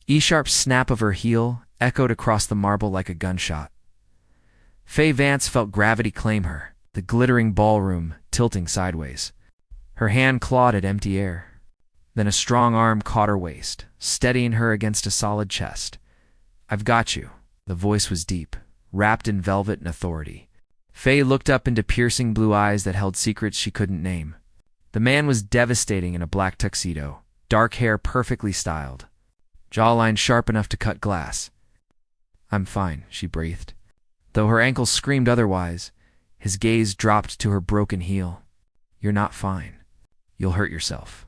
E-sharp snap of her heel echoed across the marble like a gunshot. Fay Vance felt gravity claim her, the glittering ballroom tilting sideways. Her hand clawed at empty air. Then a strong arm caught her waist, steadying her against a solid chest. "I've got you." The voice was deep, wrapped in velvet and authority. Fay looked up into piercing blue eyes that held secrets she couldn't name. The man was devastating in a black tuxedo, dark hair perfectly styled, jawline sharp enough to cut glass. "I'm fine," she breathed. Though her ankles screamed otherwise, his gaze dropped to her broken heel. "You're not fine. You'll hurt yourself."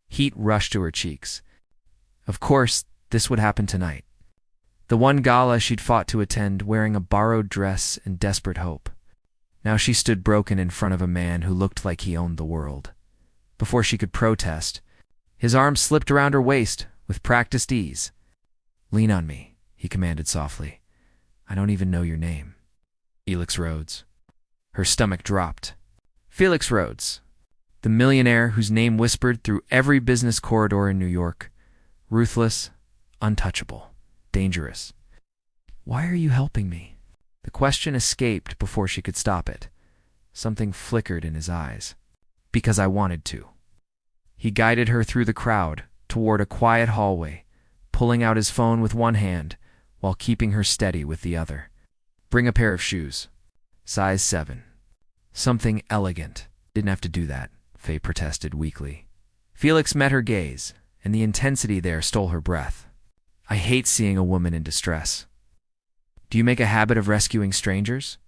Heat rushed to her cheeks. Of course, this would happen tonight. The one gala she'd fought to attend, wearing a borrowed dress in desperate hope. Now she stood broken in front of a man who looked like he owned the world. Before she could protest, his arm slipped around her waist with practiced ease. "Lean on me," he commanded softly. "I don't even know your name." Felix Rhodes. Her stomach dropped. Felix Rhodes, the millionaire whose name whispered through every business corridor in New York. Ruthless, untouchable, dangerous. "Why are you helping me?" The question escaped before she could stop it. Something flickered in his eyes. "Because I wanted to." He guided her through the crowd, toward a quiet hallway, pulling out his phone with one hand while keeping her steady with the other. "Bring a pair of shoes. Size 7. Something elegant." "Didn't have to do that," Fay protested weakly. Felix met her gaze, and the intensity there stole her breath. "I hate seeing a woman in distress." "Do you make a habit of rescuing strangers?"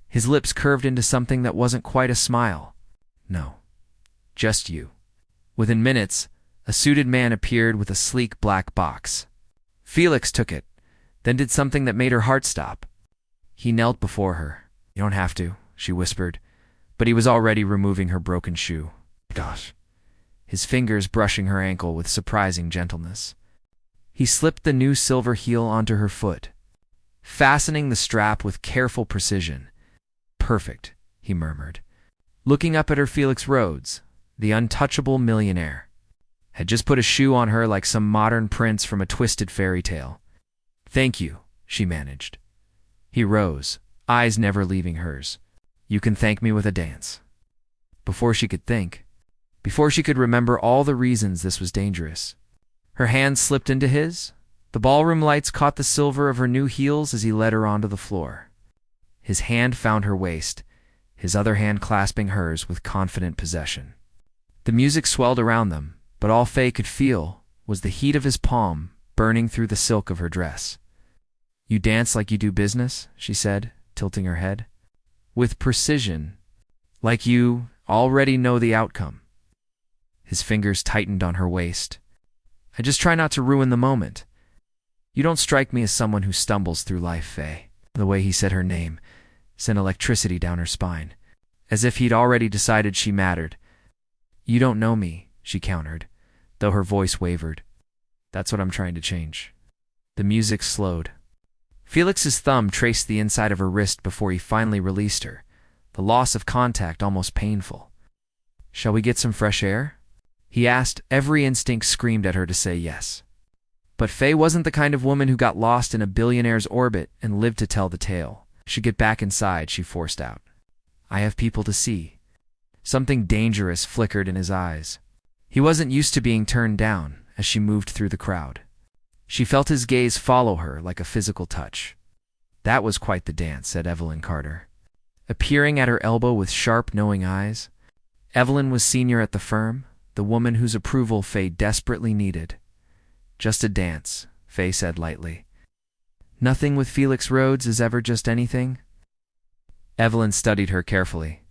His lips curved into something that wasn't quite a smile. "No. Just you." Within minutes, a suited man appeared with a sleek black box. Felix took it, then did something that made her heart stop. He knelt before her. "You don't have to," she whispered, but he was already removing her broken shoe. "Gosh." His fingers brushing her ankle with surprising gentleness. He slipped the new silver heel onto her foot, fastening the strap with careful precision. "Perfect," he murmured. Looking up at her, Felix Rhodes, the untouchable millionaire, had just put a shoe on her like some modern prince from a twisted fairy tale. "Thank you," she managed. He rose, eyes never leaving hers. "You can thank me with a dance." Before she could think, before she could remember all the reasons this was dangerous, her hand slipped into his. The ballroom lights caught the silver of her new heels as he led her onto the floor. His hand found her waist, his other hand clasping hers with confident possession. The music swelled around them, but all Fay could feel was the heat of his palm burning through the silk of her dress. "You dance like you do business," she said, tilting her head. "With precision, like you already know the outcome." His fingers tightened on her waist. "I just try not to ruin the moment. You don't strike me as someone who stumbles through life, Fay." The way he said her name sent electricity down her spine, as if he'd already decided she mattered. "You don't know me," she countered, though her voice wavered. "That's what I'm trying to change." The music slowed. Felix's thumb traced the inside of her wrist before he finally released her, the loss of contact almost painful. "Shall we get some fresh air?" he asked. Every instinct screamed at her to say yes. But Fay wasn't the kind of woman who got lost in a billionaire's orbit and lived to tell the tale. She'd get back inside, she forced out. "I have people to see." Something dangerous flickered in his eyes. He wasn't used to being turned down as she moved through the crowd. She felt his gaze follow her like a physical touch. "That was quite the dance," said Evelyn Carter, appearing at her elbow with sharp, knowing eyes. Evelyn was senior at the firm, the woman whose approval Fay desperately needed. "Just a dance," Fay said lightly. "Nothing with Felix Rhodes is ever just anything?" Evelyn studied her carefully.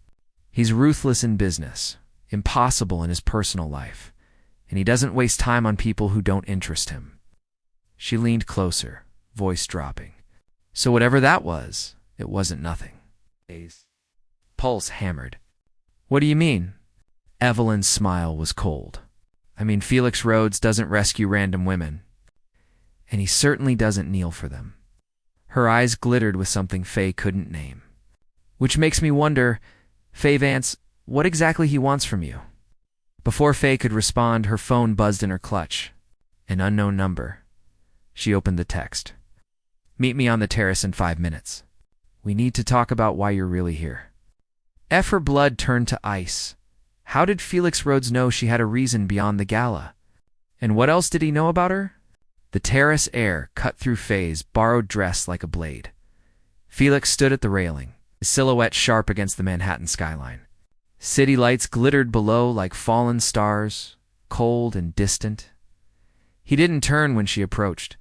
"He's ruthless in business, impossible in his personal life, and he doesn't waste time on people who don't interest him." She leaned closer, voice dropping. "So whatever that was, it wasn't nothing." Fay's pulse hammered. "What do you mean?" Evelyn's smile was cold. "I mean, Felix Rhodes doesn't rescue random women, and he certainly doesn't kneel for them." Her eyes glittered with something Fay couldn't name. "Which makes me wonder, Fay Vance, what exactly he wants from you." Before Fay could respond, her phone buzzed in her clutch. An unknown number. She opened the text. Meet me on the terrace in 5 minutes. We need to talk about why you're really here. Her blood turned to ice. How did Felix Rhodes know she had a reason beyond the gala? And what else did he know about her? The terrace air cut through Fay's borrowed dress like a blade. Felix stood at the railing, his silhouette sharp against the Manhattan skyline. City lights glittered below like fallen stars, cold and distant. He didn't turn when she approached.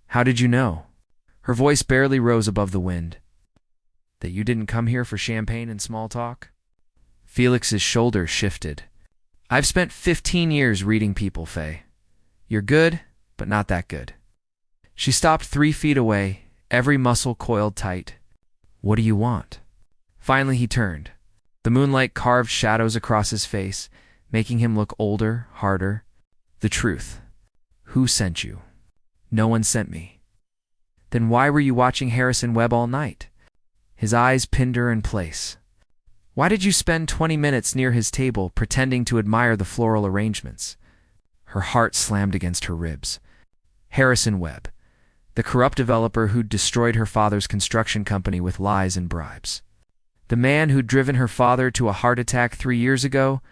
How did you know? Her voice barely rose above the wind. That you didn't come here for champagne and small talk? Felix's shoulders shifted. I've spent 15 years reading people, Fay. You're good, but not that good. She stopped 3 feet away, every muscle coiled tight. What do you want? Finally he turned. The moonlight carved shadows across his face, making him look older, harder. The truth. Who sent you? No one sent me. Then why were you watching Harrison Webb all night? His eyes pinned her in place. Why did you spend 20 minutes near his table pretending to admire the floral arrangements? Her heart slammed against her ribs. Harrison Webb, the corrupt developer who'd destroyed her father's construction company with lies and bribes. The man who'd driven her father to a heart attack 3 years ago,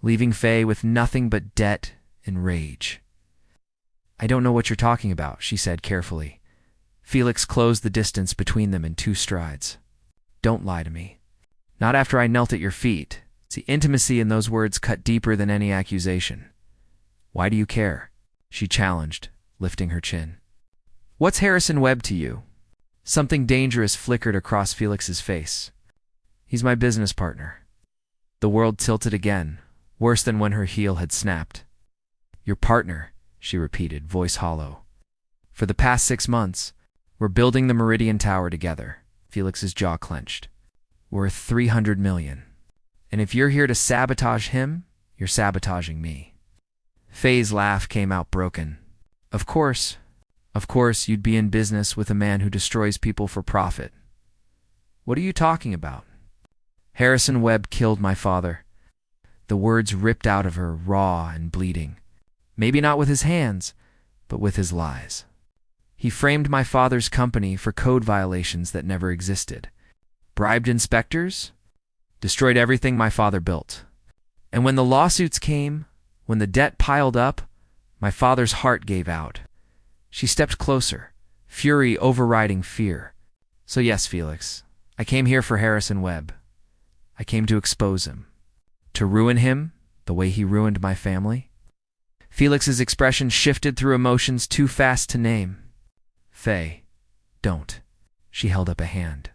leaving Fay with nothing but debt and rage. I don't know what you're talking about, she said carefully. Felix closed the distance between them in 2 strides. Don't lie to me. Not after I knelt at your feet. The intimacy in those words cut deeper than any accusation. Why do you care? She challenged, lifting her chin. What's Harrison Webb to you? Something dangerous flickered across Felix's face. He's my business partner. The world tilted again, worse than when her heel had snapped. Your partner, she repeated, voice hollow. For the past 6 months, we're building the Meridian Tower together. Felix's jaw clenched. Worth $300 million. And if you're here to sabotage him, you're sabotaging me. Fay's laugh came out broken. Of course you'd be in business with a man who destroys people for profit. What are you talking about? Harrison Webb killed my father. The words ripped out of her, raw and bleeding. Maybe not with his hands, but with his lies. He framed my father's company for code violations that never existed. Bribed inspectors? Destroyed everything my father built. And when the lawsuits came, when the debt piled up, my father's heart gave out. She stepped closer, fury overriding fear. So yes, Felix, I came here for Harrison Webb. I came to expose him. To ruin him the way he ruined my family. Felix's expression shifted through emotions too fast to name. Fay, don't. She held up a hand.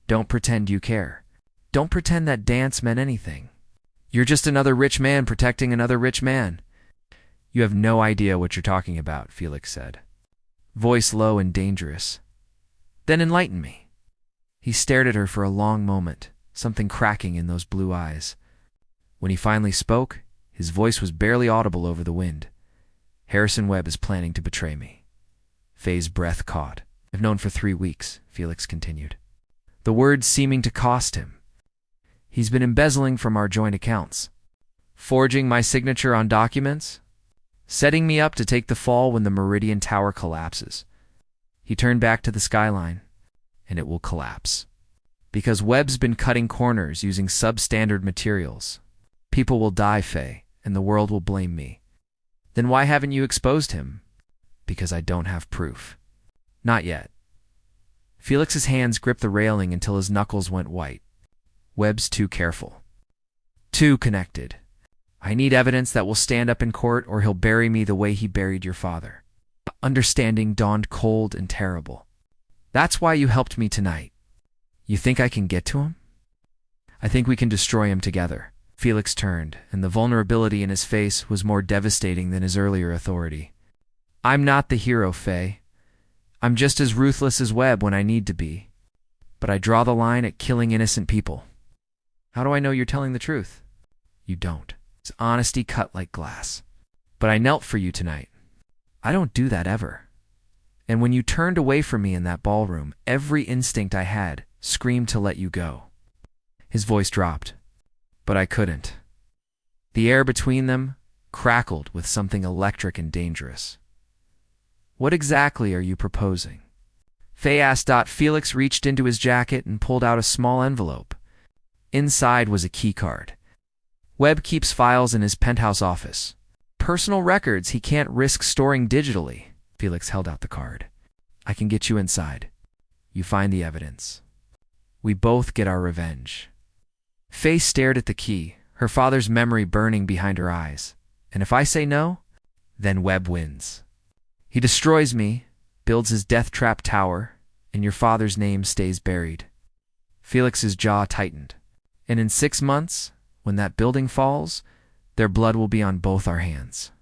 Don't pretend you care. Don't pretend that dance meant anything. You're just another rich man protecting another rich man. You have no idea what you're talking about, Felix said. Voice low and dangerous. Then enlighten me. He stared at her for a long moment, something cracking in those blue eyes. When he finally spoke, his voice was barely audible over the wind. Harrison Webb is planning to betray me. Fay's breath caught. I've known for 3 weeks, Felix continued. The words seeming to cost him. He's been embezzling from our joint accounts. Forging my signature on documents. Setting me up to take the fall when the Meridian Tower collapses. He turned back to the skyline, and it will collapse. Because Webb's been cutting corners using substandard materials. People will die, Fay, and the world will blame me. Then why haven't you exposed him? Because I don't have proof. Not yet. Felix's hands gripped the railing until his knuckles went white. Webb's too careful. Too connected. I need evidence that will stand up in court or he'll bury me the way he buried your father. Understanding dawned cold and terrible. That's why you helped me tonight. You think I can get to him? I think we can destroy him together. Felix turned, and the vulnerability in his face was more devastating than his earlier authority. I'm not the hero, Fay. I'm just as ruthless as Webb when I need to be. But I draw the line at killing innocent people. How do I know you're telling the truth? You don't. His honesty cut like glass. But I knelt for you tonight. I don't do that ever. And when you turned away from me in that ballroom, every instinct I had screamed to let you go. His voice dropped. But I couldn't. The air between them crackled with something electric and dangerous. What exactly are you proposing? Fay asked. Felix reached into his jacket and pulled out a small envelope. Inside was a keycard. Webb keeps files in his penthouse office. Personal records he can't risk storing digitally. Felix held out the card. I can get you inside. You find the evidence. We both get our revenge. Fay stared at the key, her father's memory burning behind her eyes. And if I say no, then Webb wins. He destroys me, builds his death trap tower, and your father's name stays buried. Felix's jaw tightened. And in 6 months, when that building falls, their blood will be on both our hands.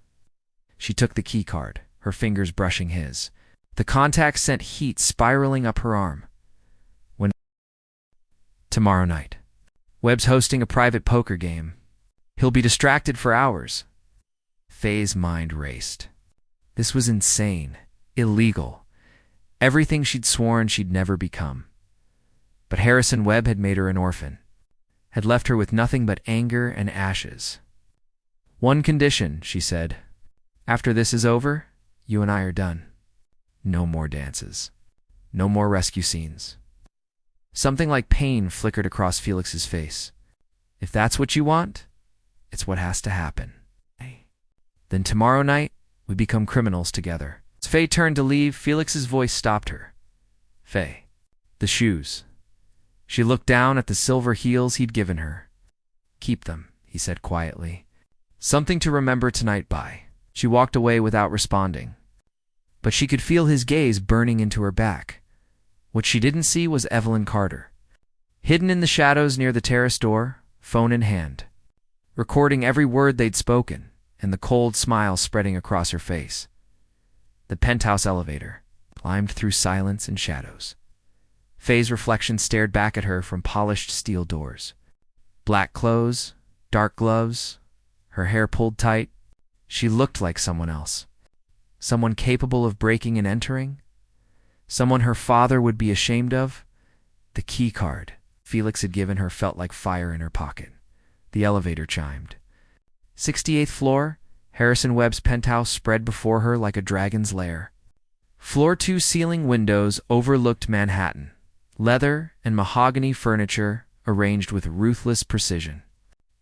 She took the key card, her fingers brushing his. The contact sent heat spiraling up her arm. Tomorrow night. Webb's hosting a private poker game. He'll be distracted for hours. Fay's mind raced. This was insane, illegal, everything she'd sworn she'd never become. But Harrison Webb had made her an orphan, had left her with nothing but anger and ashes. One condition, she said. After this is over, you and I are done. No more dances. No more rescue scenes. Something like pain flickered across Felix's face. If that's what you want, it's what has to happen. Then tomorrow night, we become criminals together. As Fay turned to leave, Felix's voice stopped her. Fay. The shoes. She looked down at the silver heels he'd given her. Keep them, he said quietly. Something to remember tonight by. She walked away without responding. But she could feel his gaze burning into her back. What she didn't see was Evelyn Carter, hidden in the shadows near the terrace door, phone in hand, recording every word they'd spoken, and the cold smile spreading across her face. The penthouse elevator climbed through silence and shadows. Fay's reflection stared back at her from polished steel doors. Black clothes, dark gloves, her hair pulled tight. She looked like someone else. Someone capable of breaking and entering. Someone her father would be ashamed of. The key card Felix had given her felt like fire in her pocket. The elevator chimed. 68th floor, Harrison Webb's penthouse spread before her like a dragon's lair. Floor 2 ceiling windows overlooked Manhattan. Leather and mahogany furniture arranged with ruthless precision.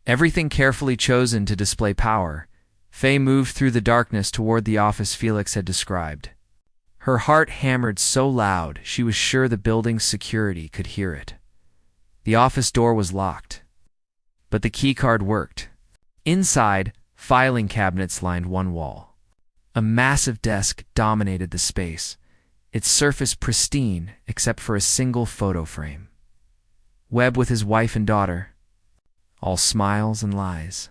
Everything carefully chosen to display power. Fay moved through the darkness toward the office Felix had described. Her heart hammered so loud she was sure the building's security could hear it. The office door was locked, but the keycard worked. Inside, filing cabinets lined one wall. A massive desk dominated the space, its surface pristine except for a single photo frame. Webb with his wife and daughter, all smiles and lies.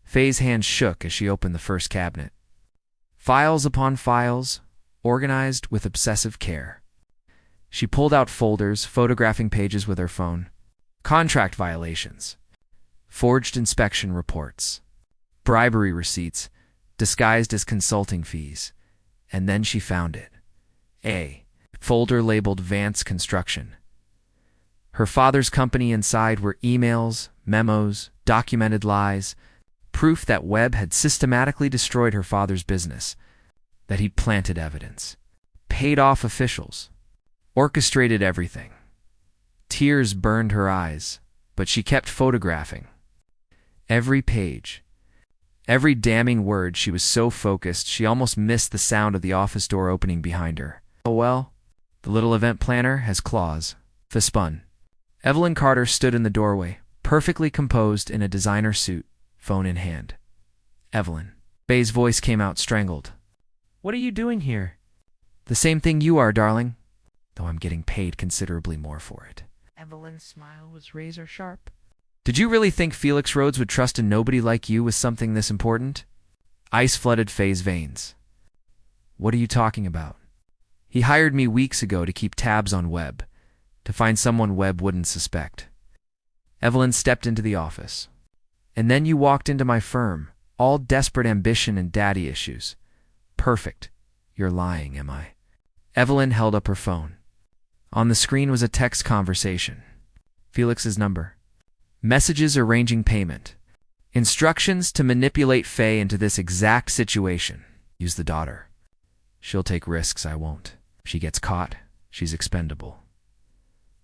Fay's hand shook as she opened the first cabinet. Files upon files, organized with obsessive care. She pulled out folders, photographing pages with her phone. Contract violations. Forged inspection reports. Bribery receipts, disguised as consulting fees. And then she found it. A folder labeled Vance Construction. Her father's company inside were emails, memos, documented lies, proof that Webb had systematically destroyed her father's business, that he'd planted evidence, paid off officials, orchestrated everything. Tears burned her eyes, but she kept photographing. Every page, every damning word. She was so focused she almost missed the sound of the office door opening behind her. Oh well, the little event planner has claws. Spun. Evelyn Carter stood in the doorway, perfectly composed in a designer suit, phone in hand. Evelyn. Fay's voice came out strangled. What are you doing here? The same thing you are, darling, though I'm getting paid considerably more for it. Evelyn's smile was razor sharp. Did you really think Felix Rhodes would trust a nobody like you with something this important? Ice flooded Fay's veins. What are you talking about? He hired me weeks ago to keep tabs on Webb, to find someone Webb wouldn't suspect. Evelyn stepped into the office. And then you walked into my firm, all desperate ambition and daddy issues. Perfect. You're lying, am I? Evelyn held up her phone. On the screen was a text conversation. Felix's number. Messages arranging payment. Instructions to manipulate Fay into this exact situation. Use the daughter. She'll take risks I won't. If she gets caught, she's expendable.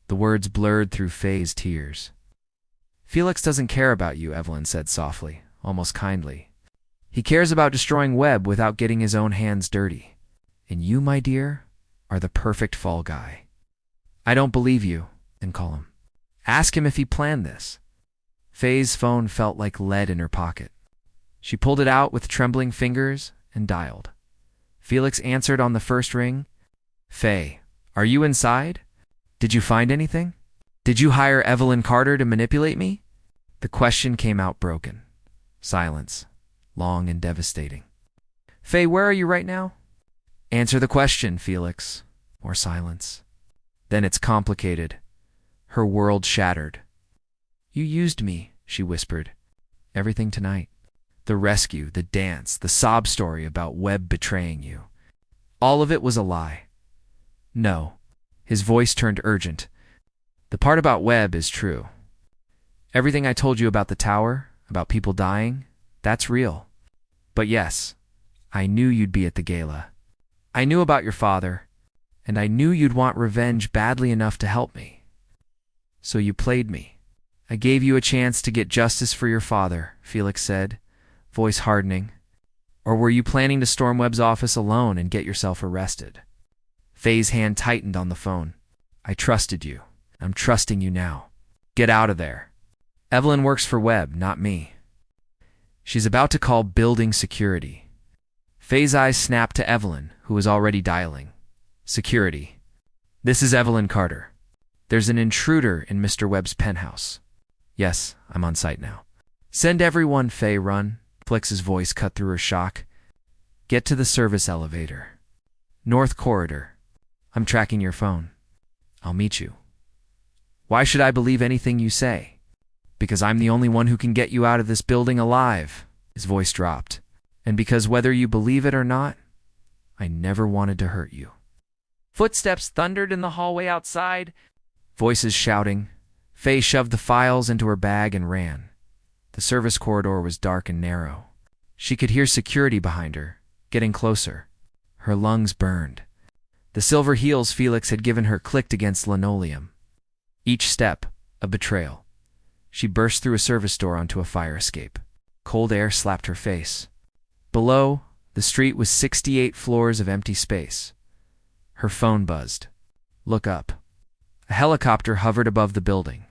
The words blurred through Fay's tears. Felix doesn't care about you, Evelyn said softly, almost kindly. He cares about destroying Webb without getting his own hands dirty. And you, my dear, are the perfect fall guy. I don't believe you, then call him. Ask him if he planned this. Fay's phone felt like lead in her pocket. She pulled it out with trembling fingers and dialed. Felix answered on the first ring. Fay, are you inside? Did you find anything? Did you hire Evelyn Carter to manipulate me? The question came out broken. Silence, long and devastating. Fay, where are you right now? Answer the question, Felix. More silence. Then it's complicated. Her world shattered. You used me, she whispered. Everything tonight. The rescue, the dance, the sob story about Webb betraying you. All of it was a lie. No. His voice turned urgent. The part about Webb is true. Everything I told you about the tower, about people dying, that's real. But yes, I knew you'd be at the gala. I knew about your father, and I knew you'd want revenge badly enough to help me. So you played me. I gave you a chance to get justice for your father, Felix said, voice hardening. Or were you planning to storm Webb's office alone and get yourself arrested? Fay's hand tightened on the phone. I trusted you. I'm trusting you now. Get out of there. Evelyn works for Webb, not me. She's about to call building security. Fay's eyes snapped to Evelyn, who was already dialing. Security. This is Evelyn Carter. There's an intruder in Mr. Webb's penthouse. Yes, I'm on site now. Send everyone, Fay, run. Felix's voice cut through her shock. Get to the service elevator. North corridor. I'm tracking your phone. I'll meet you. Why should I believe anything you say? Because I'm the only one who can get you out of this building alive. His voice dropped. And because whether you believe it or not, I never wanted to hurt you. Footsteps thundered in the hallway outside. Voices shouting. Fay shoved the files into her bag and ran. The service corridor was dark and narrow. She could hear security behind her, getting closer. Her lungs burned. The silver heels Felix had given her clicked against linoleum. Each step, a betrayal. She burst through a service door onto a fire escape. Cold air slapped her face. Below, the street was 68 floors of empty space. Her phone buzzed. Look up. A helicopter hovered above the building.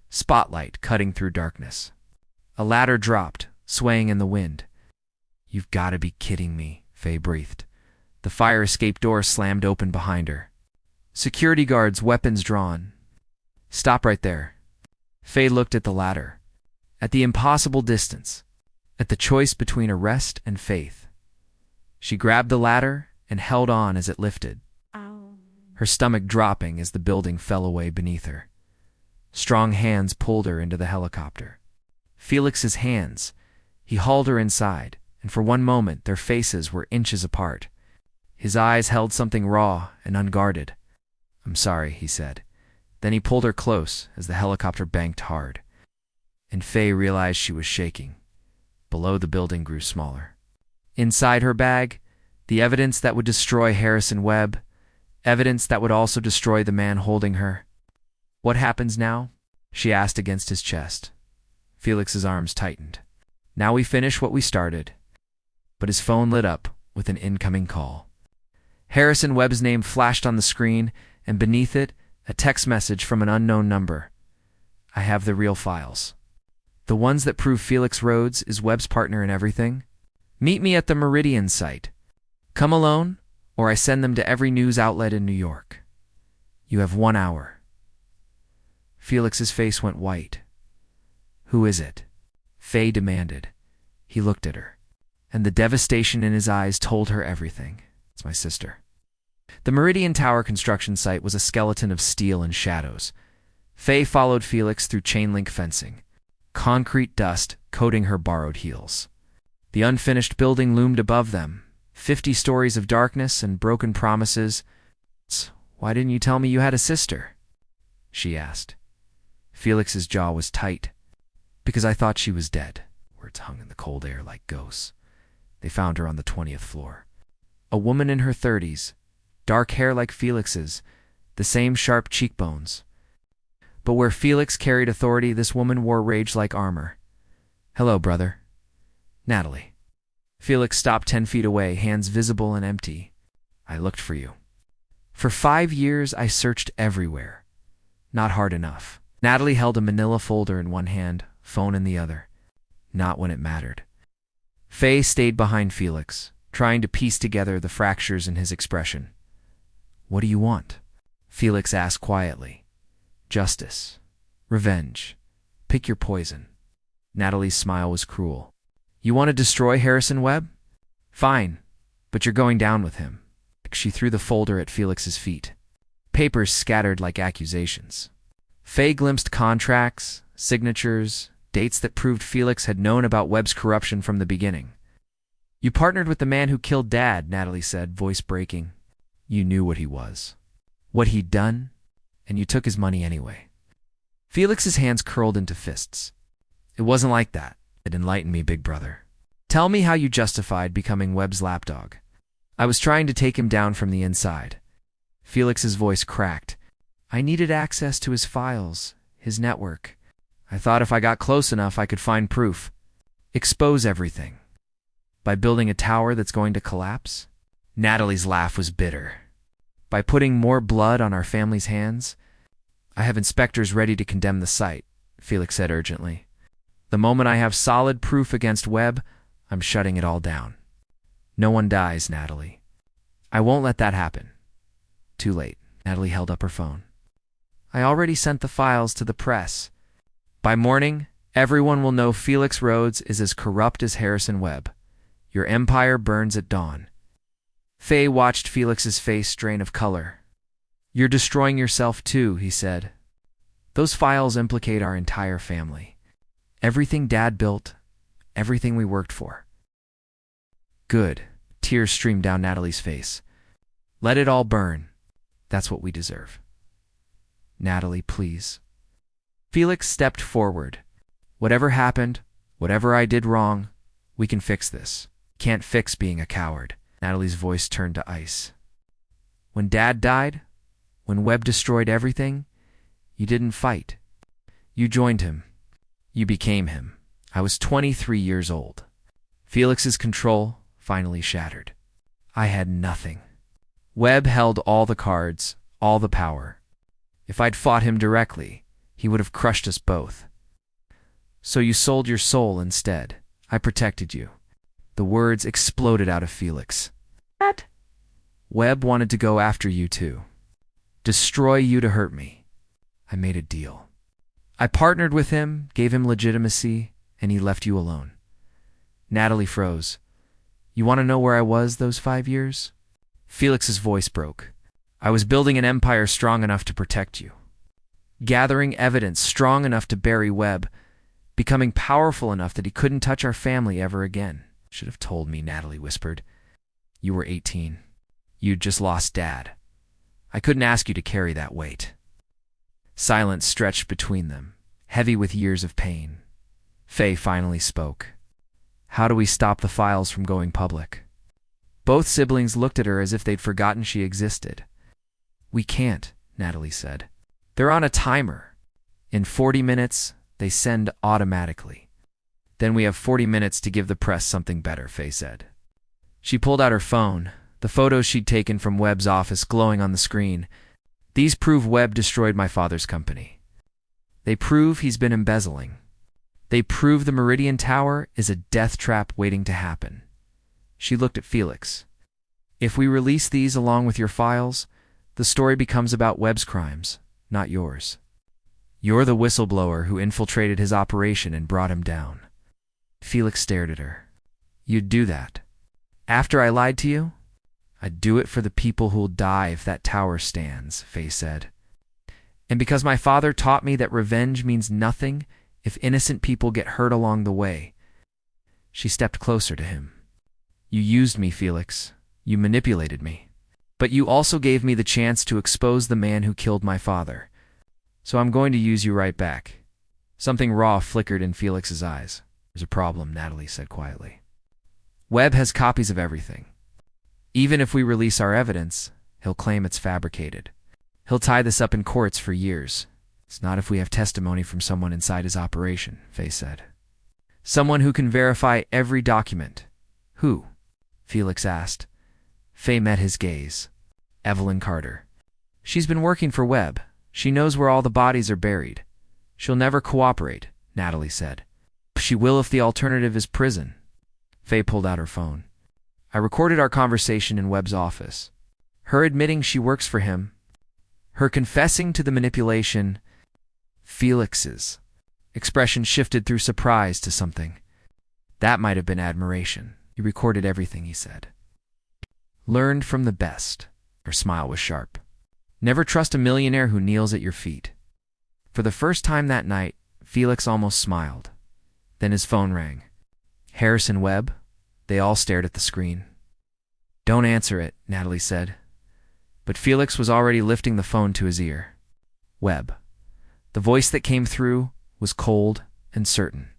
Spotlight cutting through darkness. A ladder dropped, swaying in the wind. You've got to be kidding me, Fay breathed. The fire escape door slammed open behind her. Security guards, weapons drawn. Stop right there. Fay looked at the ladder. At the impossible distance. At the choice between arrest and faith. She grabbed the ladder and held on as it lifted. Ow. Her stomach dropping as the building fell away beneath her. Strong hands pulled her into the helicopter. Felix's hands. He hauled her inside, and for one moment their faces were inches apart. His eyes held something raw and unguarded. I'm sorry, he said. Then he pulled her close as the helicopter banked hard. And Fay realized she was shaking. Below, the building grew smaller. Inside her bag, the evidence that would destroy Harrison Webb, evidence that would also destroy the man holding her. What happens now? She asked against his chest. Felix's arms tightened. Now we finish what we started. But his phone lit up with an incoming call. Harrison Webb's name flashed on the screen, and beneath it, a text message from an unknown number. I have the real files. The ones that prove Felix Rhodes is Webb's partner in everything. Meet me at the Meridian site. Come alone, or I send them to every news outlet in New York. You have 1 hour. Felix's face went white. Who is it? Fay demanded. He looked at her, and the devastation in his eyes told her everything. It's my sister. The Meridian Tower construction site was a skeleton of steel and shadows. Fay followed Felix through chain-link fencing, concrete dust coating her borrowed heels. The unfinished building loomed above them, 50 stories of darkness and broken promises. Why didn't you tell me you had a sister? She asked. Felix's jaw was tight. Because I thought she was dead. Words hung in the cold air like ghosts. They found her on the 20th floor. A woman in her 30s, dark hair like Felix's, the same sharp cheekbones. But where Felix carried authority, this woman wore rage like armor. "Hello, brother." "Natalie." Felix stopped 10 feet away, hands visible and empty. "I looked for you. For 5 years I searched everywhere. Not hard enough." Natalie held a manila folder in one hand, phone in the other. Not when it mattered. Fay stayed behind Felix, trying to piece together the fractures in his expression. "What do you want?" Felix asked quietly. "Justice. Revenge. Pick your poison." Natalie's smile was cruel. "You want to destroy Harrison Webb? Fine, but you're going down with him." She threw the folder at Felix's feet. Papers scattered like accusations. Fay glimpsed contracts, signatures, dates that proved Felix had known about Webb's corruption from the beginning. "You partnered with the man who killed Dad," Natalie said, voice breaking. "You knew what he was, what he'd done, and you took his money anyway." Felix's hands curled into fists. "It wasn't like that. It enlightened me, big brother. Tell me how you justified becoming Webb's lapdog." "I was trying to take him down from the inside." Felix's voice cracked. "I needed access to his files, his network. I thought if I got close enough I could find proof. Expose everything. By building a tower that's going to collapse?" Natalie's laugh was bitter. "By putting more blood on our family's hands?" "I have inspectors ready to condemn the site," Felix said urgently. "The moment I have solid proof against Webb, I'm shutting it all down." "No one dies, Natalie. I won't let that happen." Too late. Natalie held up her phone. "I already sent the files to the press. By morning, everyone will know Felix Rhodes is as corrupt as Harrison Webb. Your empire burns at dawn." Fay watched Felix's face drain of color. "You're destroying yourself too," he said. "Those files implicate our entire family. Everything Dad built, everything we worked for." "Good." Tears streamed down Natalie's face. "Let it all burn. That's what we deserve." "Natalie, please." Felix stepped forward. "Whatever happened, whatever I did wrong, we can fix this. Can't fix being a coward." Natalie's voice turned to ice. "When Dad died, when Webb destroyed everything, you didn't fight. You joined him. You became him. I was 23 years old." Felix's control finally shattered. "I had nothing. Webb held all the cards, all the power. If I'd fought him directly, he would have crushed us both. So you sold your soul instead. I protected you." The words exploded out of Felix. "What?" "Webb wanted to go after you too. Destroy you to hurt me. I made a deal. I partnered with him, gave him legitimacy, and he left you alone." Natalie froze. "You want to know where I was those 5 years?" Felix's voice broke. "I was building an empire strong enough to protect you. Gathering evidence strong enough to bury Webb. Becoming powerful enough that he couldn't touch our family ever again." "Should have told me," Natalie whispered. "You were 18. You'd just lost Dad. I couldn't ask you to carry that weight." Silence stretched between them, heavy with years of pain. Fay finally spoke. "How do we stop the files from going public?" Both siblings looked at her as if they'd forgotten she existed. "We can't," Natalie said. "They're on a timer. In 40 minutes, they send automatically." "Then we have 40 minutes to give the press something better," Fay said. She pulled out her phone, the photos she'd taken from Webb's office glowing on the screen. "These prove Webb destroyed my father's company. They prove he's been embezzling. They prove the Meridian Tower is a death trap waiting to happen." She looked at Felix. "If we release these along with your files, the story becomes about Webb's crimes, not yours. You're the whistleblower who infiltrated his operation and brought him down." Felix stared at her. "You'd do that? After I lied to you?" "I'd do it for the people who'll die if that tower stands," Fay said. "And because my father taught me that revenge means nothing if innocent people get hurt along the way." She stepped closer to him. "You used me, Felix. You manipulated me. But you also gave me the chance to expose the man who killed my father. So I'm going to use you right back." Something raw flickered in Felix's eyes. "There's a problem," Natalie said quietly. "Webb has copies of everything. Even if we release our evidence, he'll claim it's fabricated. He'll tie this up in courts for years. It's not if we have testimony from someone inside his operation, Fay said. Someone who can verify every document. Who? Felix asked. Fay met his gaze. Evelyn Carter. She's been working for Webb. She knows where all the bodies are buried. She'll never cooperate, Natalie said. She will if the alternative is prison. Fay pulled out her phone. I recorded our conversation in Webb's office. Her admitting she works for him. Her confessing to the manipulation. Felix's expression shifted through surprise to something. That might have been admiration. He recorded everything he said. Learned from the best. Her smile was sharp. Never trust a millionaire who kneels at your feet. For the first time that night, Felix almost smiled. Then his phone rang. Harrison Webb? They all stared at the screen. Don't answer it, Natalie said. But Felix was already lifting the phone to his ear. Webb. The voice that came through was cold and certain.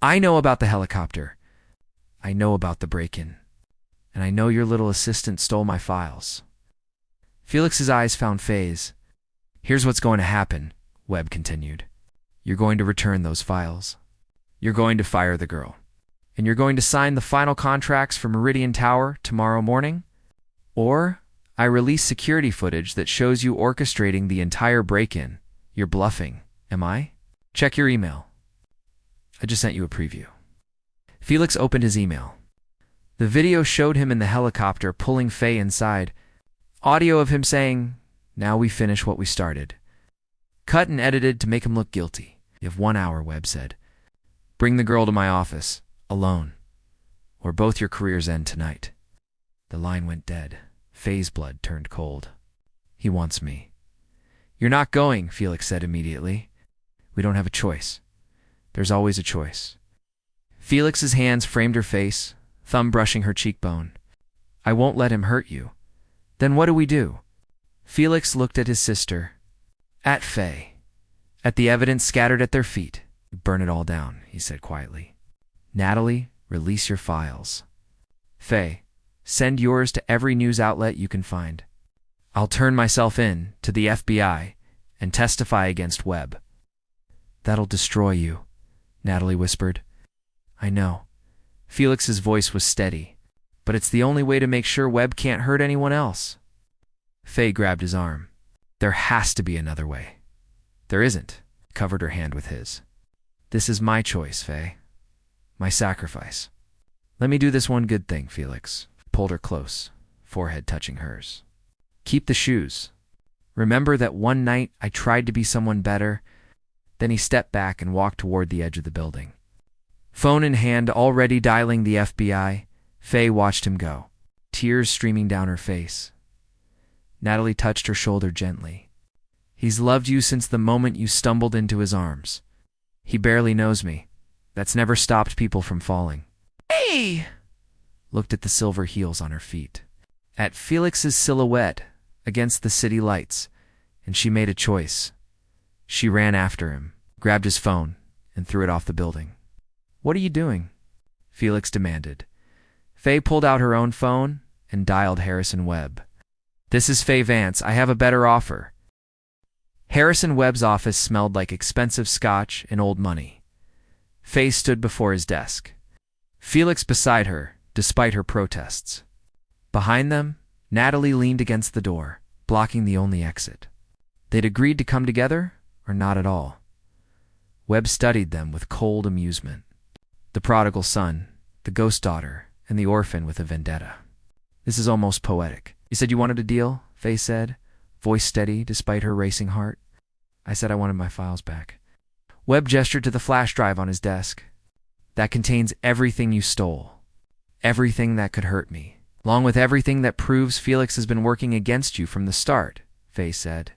I know about the helicopter. I know about the break-in. And I know your little assistant stole my files. Felix's eyes found Fay's. Here's what's going to happen, Webb continued. You're going to return those files. You're going to fire the girl. And you're going to sign the final contracts for Meridian Tower tomorrow morning? Or I release security footage that shows you orchestrating the entire break-in. You're bluffing, am I? Check your email. I just sent you a preview. Felix opened his email. The video showed him in the helicopter pulling Fay inside. Audio of him saying, now we finish what we started. Cut and edited to make him look guilty. You have 1 hour, Webb said. Bring the girl to my office, alone, or both your careers end tonight. The line went dead. Fay's blood turned cold. He wants me. You're not going, Felix said immediately. We don't have a choice. There's always a choice. Felix's hands framed her face, thumb brushing her cheekbone. I won't let him hurt you. Then what do we do? Felix looked at his sister. At Fay. At the evidence scattered at their feet. Burn it all down, he said quietly. Natalie, release your files. Fay, send yours to every news outlet you can find. I'll turn myself in to the FBI and testify against Webb. That'll destroy you, Natalie whispered. I know. Felix's voice was steady, but it's the only way to make sure Webb can't hurt anyone else. Fay grabbed his arm. There has to be another way. There isn't, covered her hand with his. This is my choice, Fay. My sacrifice. Let me do this one good thing, Felix. Pulled her close, forehead touching hers. Keep the shoes. Remember that one night I tried to be someone better? Then he stepped back and walked toward the edge of the building. Phone in hand, already dialing the FBI, Fay watched him go, tears streaming down her face. Natalie touched her shoulder gently. He's loved you since the moment you stumbled into his arms. He barely knows me. That's never stopped people from falling. Hey! Looked at the silver heels on her feet. At Felix's silhouette against the city lights, and she made a choice. She ran after him, grabbed his phone, and threw it off the building. What are you doing? Felix demanded. Fay pulled out her own phone and dialed Harrison Webb. This is Fay Vance. I have a better offer. Harrison Webb's office smelled like expensive scotch and old money. Fay stood before his desk. Felix beside her, despite her protests. Behind them, Natalie leaned against the door, blocking the only exit. They'd agreed to come together, or not at all. Webb studied them with cold amusement. The prodigal son, the ghost daughter, and the orphan with a vendetta. This is almost poetic. You said you wanted a deal, Fay said, voice steady despite her racing heart. I said I wanted my files back. Webb gestured to the flash drive on his desk. That contains everything you stole. Everything that could hurt me. Along with everything that proves Felix has been working against you from the start, Fay said.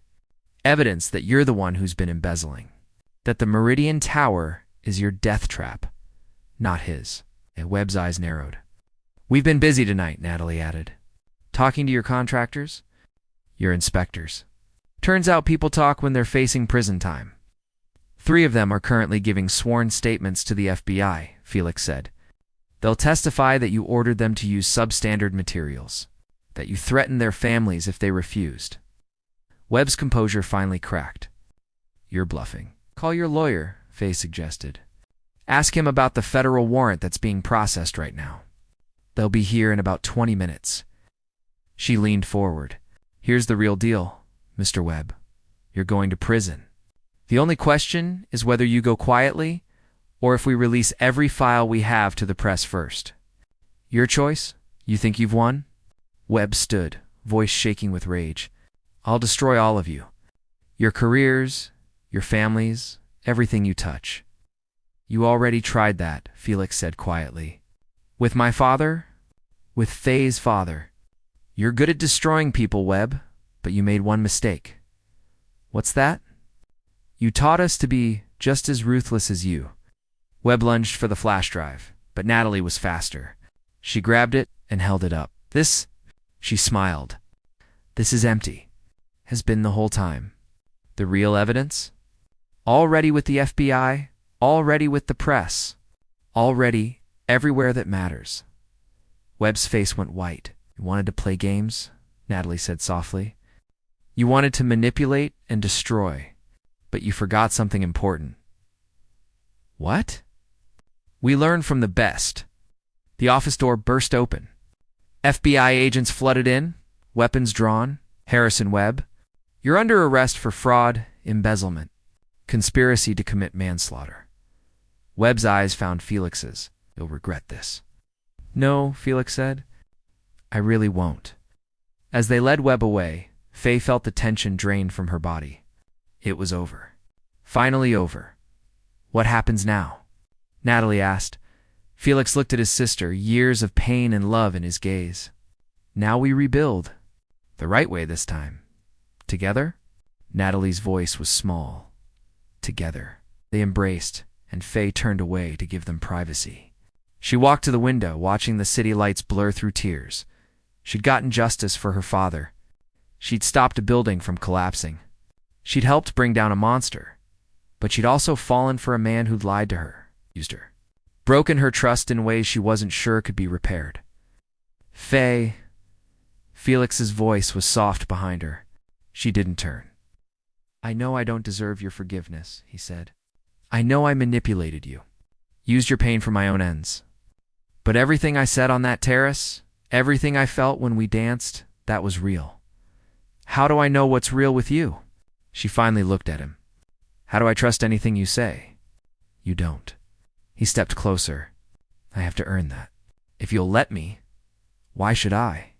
Evidence that you're the one who's been embezzling. That the Meridian Tower is your death trap, not his. Webb's eyes narrowed. We've been busy tonight, Natalie added. Talking to your contractors? Your inspectors. Turns out people talk when they're facing prison time. 3 of them are currently giving sworn statements to the FBI, Felix said. They'll testify that you ordered them to use substandard materials. that you threatened their families if they refused. Webb's composure finally cracked. You're bluffing. Call your lawyer, Fay suggested. Ask him about the federal warrant that's being processed right now. They'll be here in about 20 minutes. She leaned forward. Here's the real deal, Mr. Webb. You're going to prison. The only question is whether you go quietly or if we release every file we have to the press first. Your choice? You think you've won? Webb stood, voice shaking with rage. I'll destroy all of you. Your careers, your families, everything you touch. You already tried that, Felix said quietly. With my father? With Fay's father. You're good at destroying people, Webb, but you made one mistake. What's that? You taught us to be just as ruthless as you. Webb lunged for the flash drive, but Natalie was faster. She grabbed it and held it up. This, she smiled. This is empty. Has been the whole time. The real evidence? Already with the FBI, already with the press, already everywhere that matters. Webb's face went white. You wanted to play games? Natalie said softly. You wanted to manipulate and destroy, but you forgot something important. What? We learned from the best. The office door burst open. FBI agents flooded in, weapons drawn. Harrison Webb, you're under arrest for fraud, embezzlement, conspiracy to commit manslaughter. Webb's eyes found Felix's. You'll regret this. No, Felix said. I really won't. As they led Webb away, Fay felt the tension drain from her body. It was over. Finally over. What happens now? Natalie asked. Felix looked at his sister, years of pain and love in his gaze. Now we rebuild. The right way this time. Together? Natalie's voice was small. Together. They embraced, and Fay turned away to give them privacy. She walked to the window, watching the city lights blur through tears. She'd gotten justice for her father. She'd stopped a building from collapsing. She'd helped bring down a monster. But she'd also fallen for a man who'd lied to her, used her, broken her trust in ways she wasn't sure could be repaired. Fay... Felix's voice was soft behind her. She didn't turn. I know I don't deserve your forgiveness, he said. I know I manipulated you, used your pain for my own ends. But everything I said on that terrace, everything I felt when we danced, that was real. How do I know what's real with you? She finally looked at him. How do I trust anything you say? You don't. He stepped closer. I have to earn that. If you'll let me, why should I?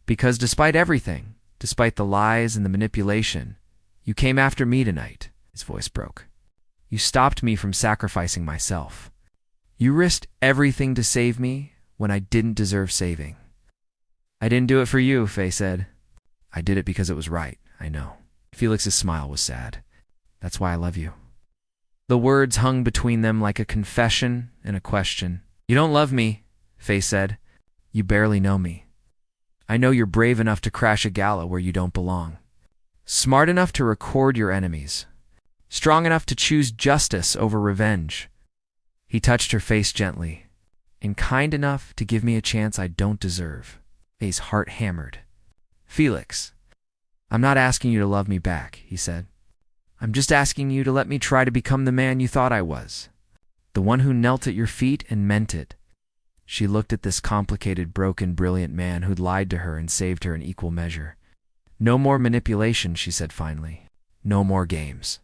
Because despite everything, despite the lies and the manipulation, you came after me tonight. His voice broke. You stopped me from sacrificing myself. You risked everything to save me when I didn't deserve saving. I didn't do it for you, Fay said. I did it because it was right, I know. Felix's smile was sad. That's why I love you. The words hung between them like a confession and a question. You don't love me, Fay said. You barely know me. I know you're brave enough to crash a gala where you don't belong. Smart enough to record your enemies. Strong enough to choose justice over revenge. He touched her face gently. And kind enough to give me a chance I don't deserve. Fay's heart hammered. Felix, I'm not asking you to love me back, he said. I'm just asking you to let me try to become the man you thought I was. The one who knelt at your feet and meant it. She looked at this complicated, broken, brilliant man who'd lied to her and saved her in equal measure. No more manipulation, she said finally. No more games.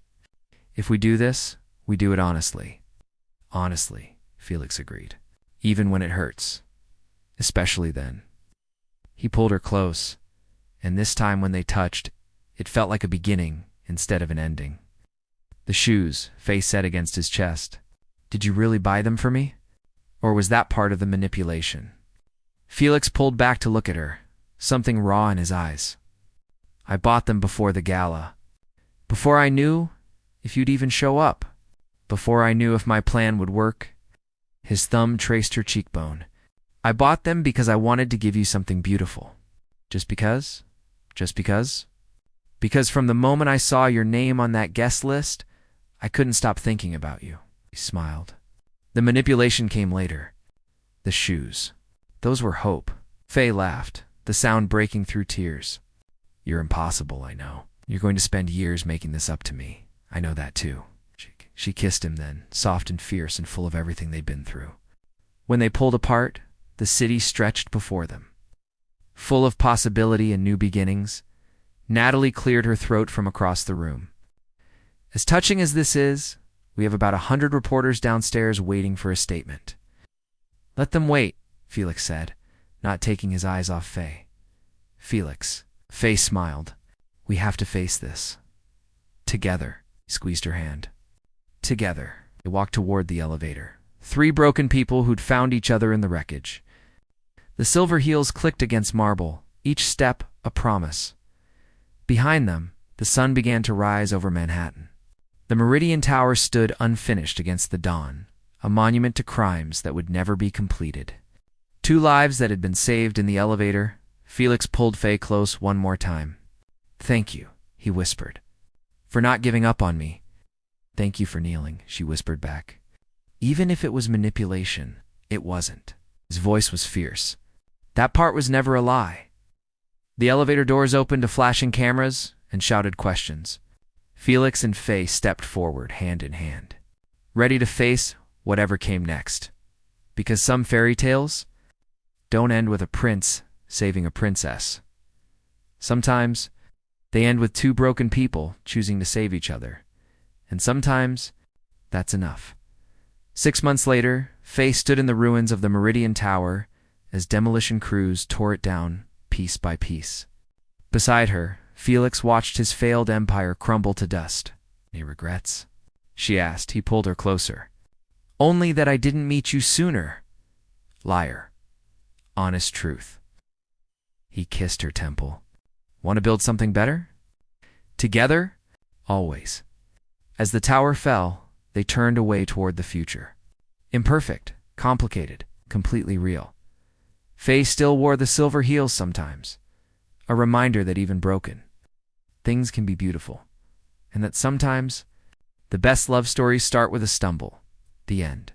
If we do this, we do it honestly. Honestly, Felix agreed. Even when it hurts. Especially then. He pulled her close, and this time when they touched, it felt like a beginning instead of an ending. The shoes, Fay said against his chest. Did you really buy them for me? Or was that part of the manipulation? Felix pulled back to look at her, something raw in his eyes. I bought them before the gala. Before I knew if you'd even show up. Before I knew if my plan would work. His thumb traced her cheekbone. I bought them because I wanted to give you something beautiful. Just because? Just because? Because from the moment I saw your name on that guest list, I couldn't stop thinking about you. He smiled. The manipulation came later. The shoes. Those were hope. Fay laughed. the sound breaking through tears. You're impossible, I know. You're going to spend years making this up to me. I know that too. She kissed him then, soft and fierce and full of everything they'd been through. When they pulled apart, the city stretched before them. Full of possibility and new beginnings, Natalie cleared her throat from across the room. As touching as this is, we have about 100 reporters downstairs waiting for a statement. Let them wait, Felix said, not taking his eyes off Fay. Felix, Fay smiled. We have to face this. Together, he squeezed her hand. Together, they walked toward the elevator. 3 broken people who'd found each other in the wreckage. The silver heels clicked against marble, each step a promise. Behind them, the sun began to rise over Manhattan. The Meridian Tower stood unfinished against the dawn, a monument to crimes that would never be completed. 2 lives that had been saved in the elevator. Felix pulled Fay close one more time. Thank you, he whispered, for not giving up on me. Thank you for kneeling, she whispered back. Even if it was manipulation, it wasn't. His voice was fierce. That part was never a lie. The elevator doors opened to flashing cameras and shouted questions. Felix and Fay stepped forward, hand in hand, ready to face whatever came next. Because some fairy tales don't end with a prince saving a princess. Sometimes they end with 2 broken people choosing to save each other. And sometimes that's enough. 6 months later, Fay stood in the ruins of the Meridian Tower as demolition crews tore it down piece by piece. Beside her, Felix watched his failed empire crumble to dust. Any regrets? She asked. He pulled her closer. Only that I didn't meet you sooner. Liar. Honest truth. He kissed her temple. Want to build something better? Together? Always. As the tower fell, they turned away toward the future. Imperfect, complicated, completely real. Fay still wore the silver heels sometimes, a reminder that even broken, things can be beautiful, and that sometimes the best love stories start with a stumble. The end.